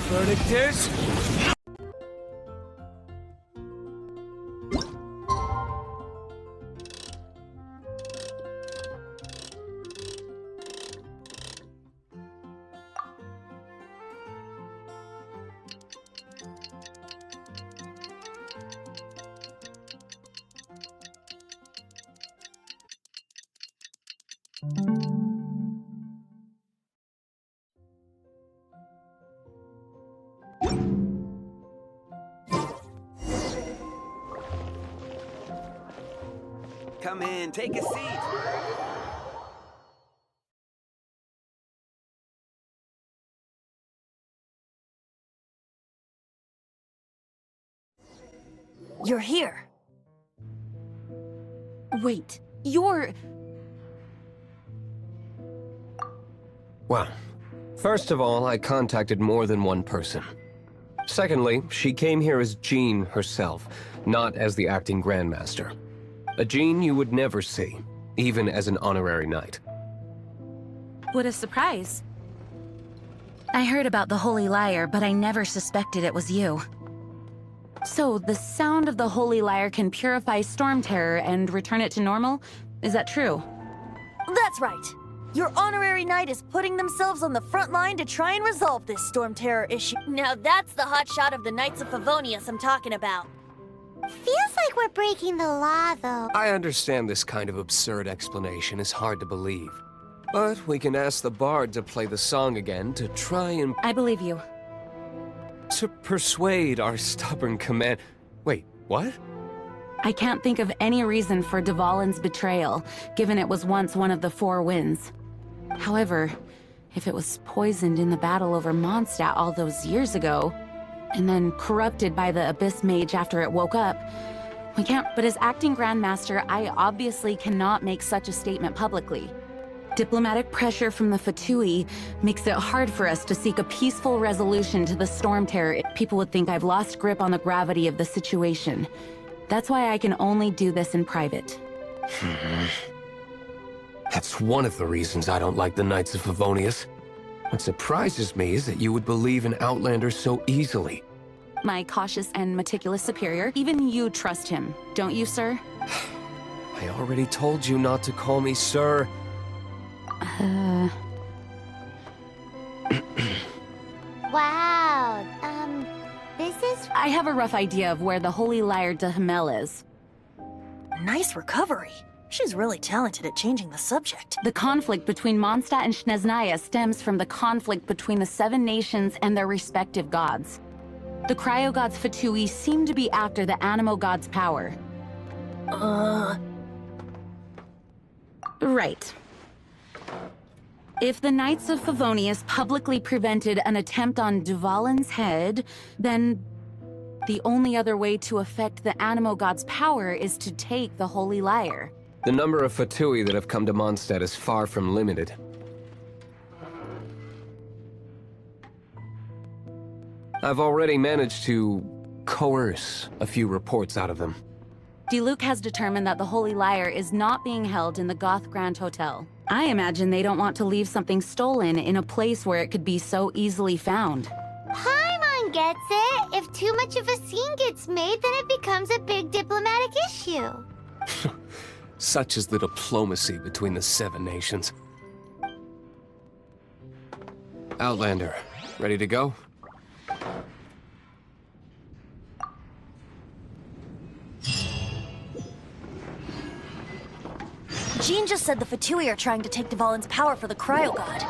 Verdict is... Come in, take a seat. You're here. Wait, you're... Well, first of all, I contacted more than one person. Secondly, she came here as Jean herself, not as the acting Grandmaster. A Jean you would never see, even as an honorary knight. What a surprise. I heard about the Holy Lyre, but I never suspected it was you. So, the sound of the Holy Lyre can purify Storm Terror and return it to normal? Is that true? That's right. Your honorary knight is putting themselves on the front line to try and resolve this Storm Terror issue. Now that's the hotshot of the Knights of Favonius I'm talking about. Feels like we're breaking the law, though. I understand this kind of absurd explanation is hard to believe. But we can ask the bard to play the song again to try and... I believe you. to persuade our stubborn command... Wait, what? I can't think of any reason for Dvalin's betrayal, given it was once one of the Four Winds. However, if it was poisoned in the battle over Mondstadt all those years ago, and then corrupted by the Abyss Mage after it woke up, we can't... But as acting Grandmaster, I obviously cannot make such a statement publicly. Diplomatic pressure from the Fatui makes it hard for us to seek a peaceful resolution to the Storm Terror. People would think I've lost grip on the gravity of the situation. That's why I can only do this in private. That's one of the reasons I don't like the Knights of Favonius. What surprises me is that you would believe in Outlanders so easily. My cautious and meticulous superior, even you trust him, don't you, sir? I already told you not to call me sir. Wow, this is... I have a rough idea of where the Holy Lyre de Himmel is. Nice recovery. She's really talented at changing the subject. The conflict between Mondstadt and Snezhnaya stems from the conflict between the Seven Nations and their respective gods. The Cryo-gods Fatui seem to be after the Animo god's power. Right. If the Knights of Favonius publicly prevented an attempt on Dvalin's head, then the only other way to affect the Animo god's power is to take the Holy Lyre. The number of Fatui that have come to Mondstadt is far from limited. I've already managed to coerce a few reports out of them. Diluc has determined that the Holy Lyre is not being held in the Goth Grand Hotel. I imagine they don't want to leave something stolen in a place where it could be so easily found. Paimon gets it. If too much of a scene gets made, then it becomes a big diplomatic issue. Such is the diplomacy between the Seven Nations. Outlander, ready to go? Jean just said the Fatui are trying to take Dvalin's power for the Cryo God.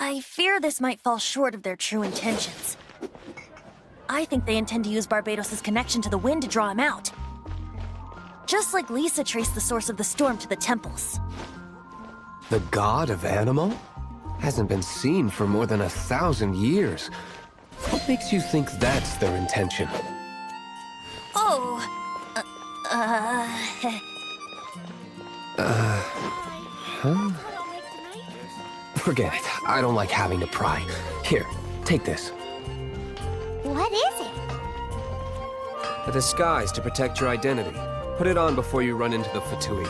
I fear this might fall short of their true intentions. I think they intend to use Barbados' connection to the wind to draw him out. Just like Lisa traced the source of the storm to the temples. The god of Animo? Hasn't been seen for more than 1,000 years. What makes you think that's their intention? Oh, Huh? Forget it. I don't like having to pry. Here, take this. What is it? A disguise to protect your identity. Put it on before you run into the Fatui.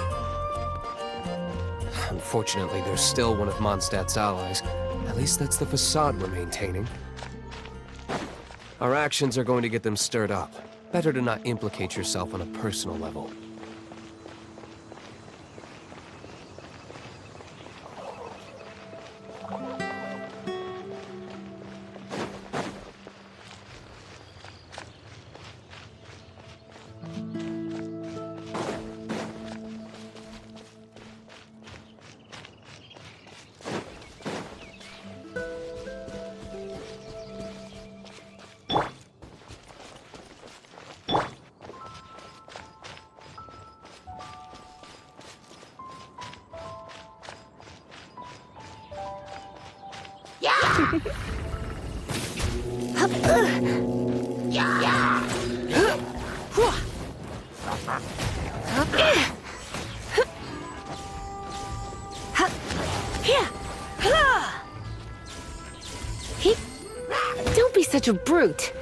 Unfortunately, there's still one of Mondstadt's allies. At least that's the facade we're maintaining. Our actions are going to get them stirred up. Better to not implicate yourself on a personal level. Don't be such a brute.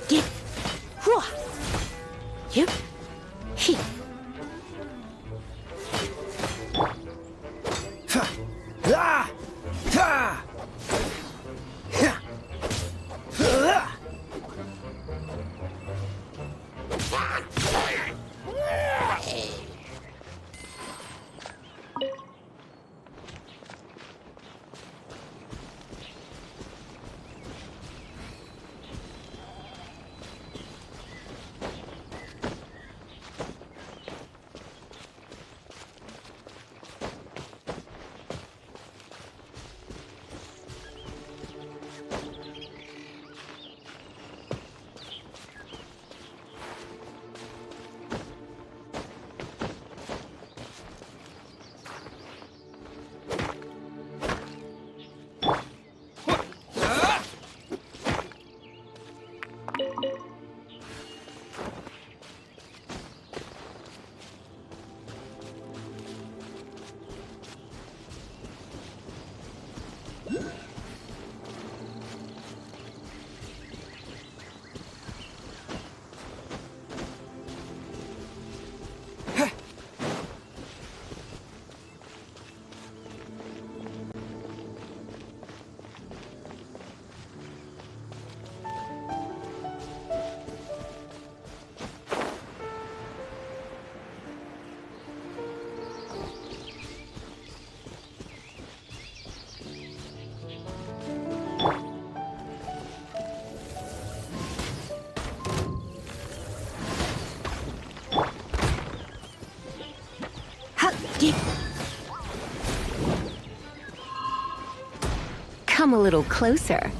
Come a little closer.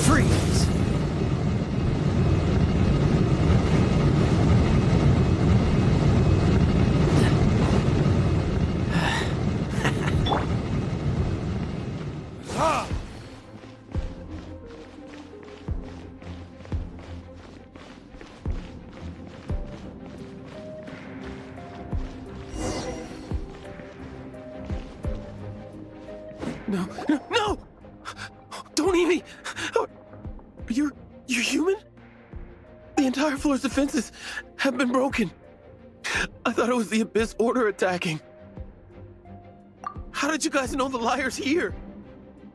Freeze! No, no, no! Don't eat me! You're human? The entire floor's defenses have been broken. I thought it was the Abyss Order attacking. How did you guys know the liar's here?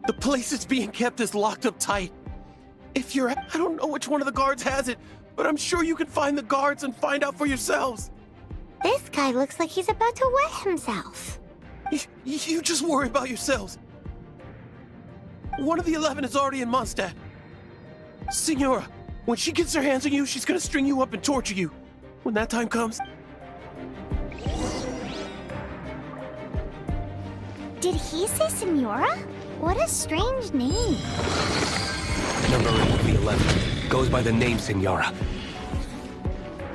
The place it's being kept is locked up tight. If you're... I don't know which one of the guards has it, but I'm sure you can find the guards and find out for yourselves. This guy looks like he's about to wet himself. You just worry about yourselves. One of the 11 is already in Mondstadt. Signora, when she gets her hands on you, she's gonna string you up and torture you. When that time comes... Did he say Senora? What a strange name. Number 8 of the 11 goes by the name Signora.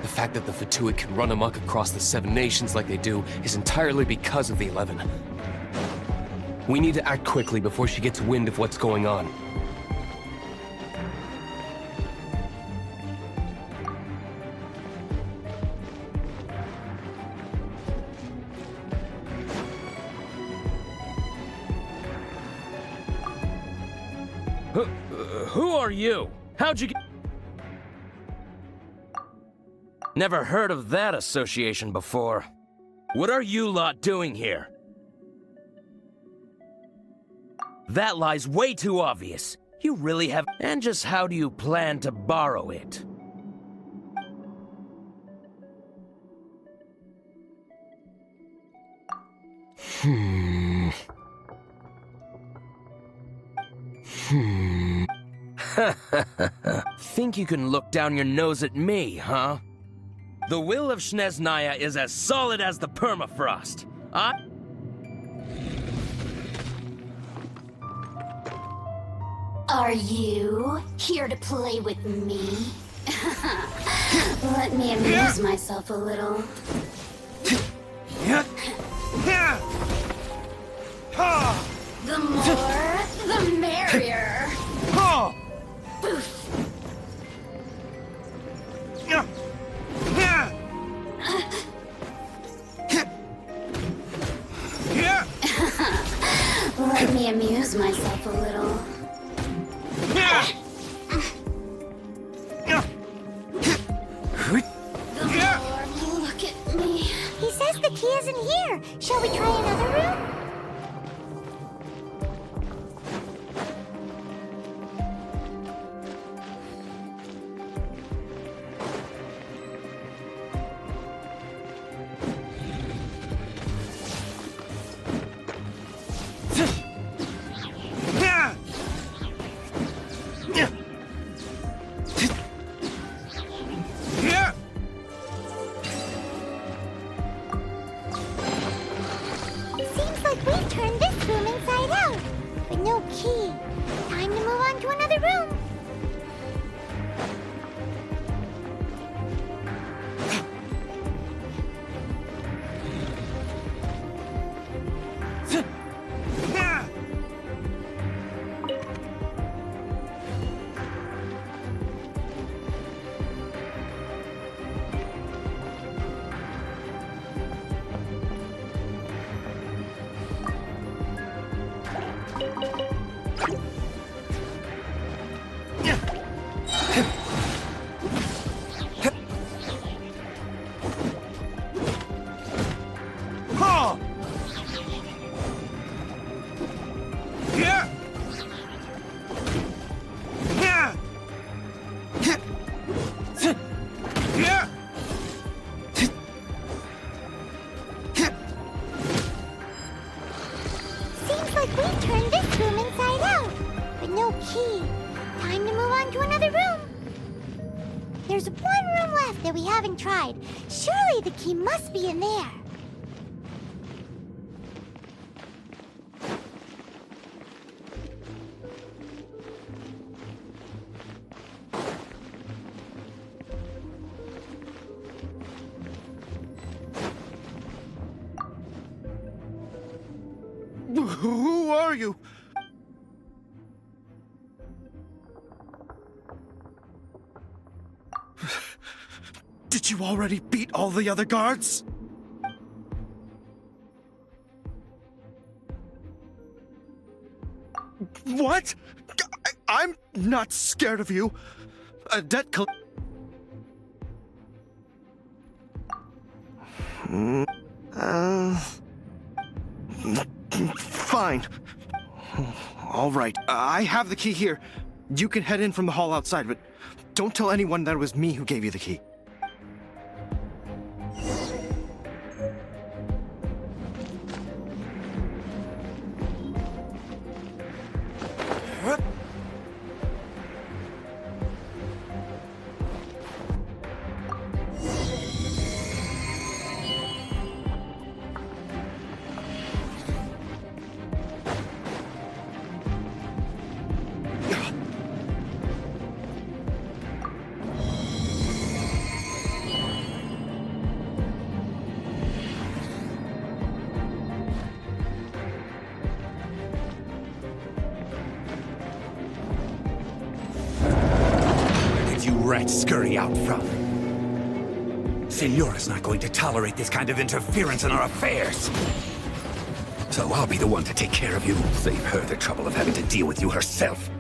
The fact that the Fatuit can run amok across the 7 nations like they do is entirely because of the 11. We need to act quickly before she gets wind of what's going on. Who are you? How'd you get... Never heard of that association before. What are you lot doing here? That lie's way too obvious. You really have... And just how do you plan to borrow it? Think you can look down your nose at me, huh? The will of Snezhnaya is as solid as the permafrost. Are you here to play with me? Let me amuse myself a little. The more, the merrier. Boof. Let me amuse myself a little. The more, look at me. He says the key isn't here. Shall we try another room? like we've turned this room inside out, with no key. Time to move on to another room. Seems like we've turned this room inside out, with no key. Time to move on to another room. There's one room left that we haven't tried. Surely the key must be in there. Who are you? Did you already beat all the other guards? What? I'm not scared of you. A debt coll- Fine. All right. I have the key here. You can head in from the hall outside, but don't tell anyone that it was me who gave you the key. You rats scurry out from. Senora's not going to tolerate this kind of interference in our affairs. So I'll be the one to take care of you. Save her the trouble of having to deal with you herself.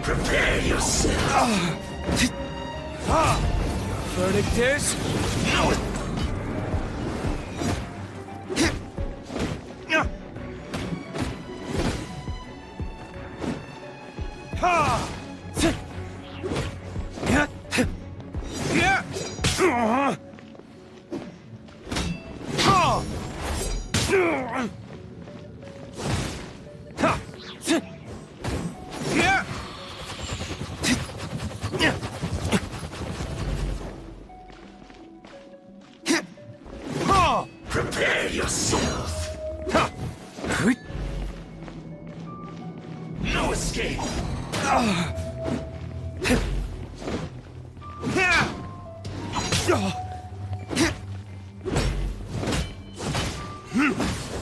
Prepare yourself. Verdict is... Prepare yourself. No escape.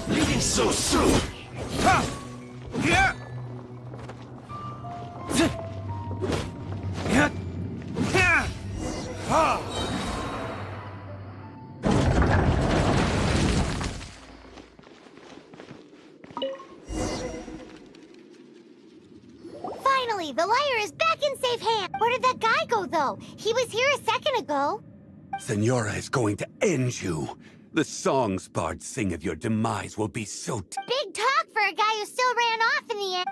Leaving so soon. Finally, the liar is back in safe hands. Where did that guy go, though? He was here a second ago. Senora is going to end you. The songs bards sing of your demise will be so... Big talk for a guy who still ran off in the end.